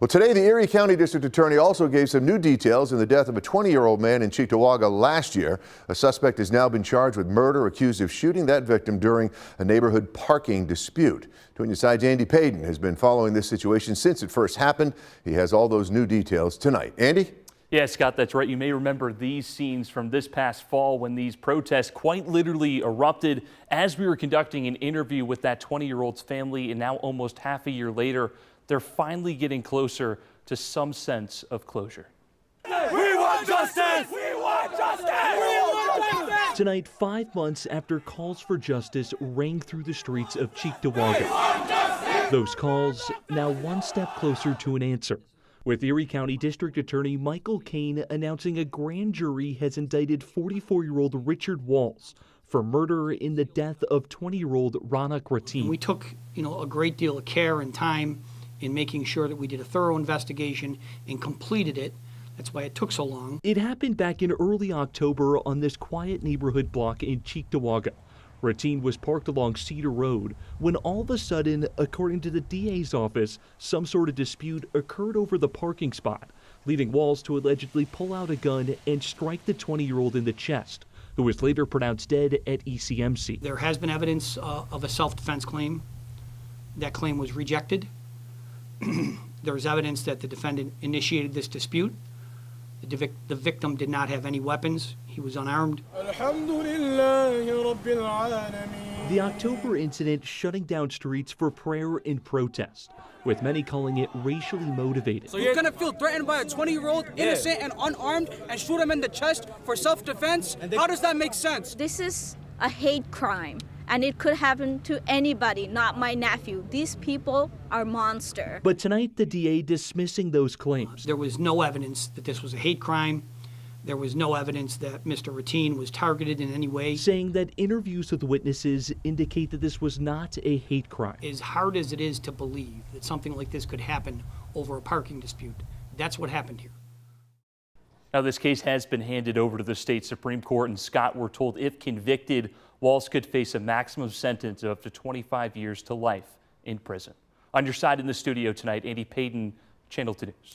Well, today, the Erie County District Attorney also gave some new details in the death of a 20-year-old man in Cheektowaga last year. A suspect has now been charged with murder, accused of shooting that victim during a neighborhood parking dispute. 2 News' Andy Payton has been following this situation since it first happened. He has all those new details tonight. Andy? Yeah, Scott, that's right. You may remember these scenes from this past fall when these protests quite literally erupted as we were conducting an interview with that 20-year-old's family, and now almost half a year later, they're finally getting closer to some sense of closure. We want justice! We want justice! We want justice! Tonight, 5 months after calls for justice rang through the streets of Cheektowaga. Those calls now one step closer to an answer, with Erie County District Attorney Michael Kane announcing a grand jury has indicted 44-year-old Richard Walls for murder in the death of 20-year-old Rawnaq Hassan. We took, a great deal of care and time in making sure that we did a thorough investigation and completed it. That's why it took so long. It happened back in early October on this quiet neighborhood block in Cheektowaga. Ratin was parked along Cedar Road when all of a sudden, according to the DA's office, some sort of dispute occurred over the parking spot, leading Walls to allegedly pull out a gun and strike the 20-year-old in the chest, who was later pronounced dead at ECMC. There has been evidence of a self-defense claim. That claim was rejected. There is evidence that the defendant initiated this dispute. The victim did not have any weapons. He was unarmed. The October incident shutting down streets for prayer and protest, with many calling it racially motivated. So you're gonna feel threatened by a 20-year-old, innocent and unarmed, and shoot him in the chest for self-defense? How does that make sense? This is a hate crime, and it could happen to anybody, not my nephew. These people are monsters. But tonight, the DA dismissing those claims. There was no evidence that this was a hate crime. There was no evidence that Mr. Ratin was targeted in any way. Saying that interviews with witnesses indicate that this was not a hate crime. As hard as it is to believe that something like this could happen over a parking dispute, that's what happened here. Now, this case has been handed over to the state Supreme Court, and Scott, we're told if convicted, Walls could face a maximum sentence of up to 25 years to life in prison. On your side in the studio tonight, Andy Payton, Channel 2 News.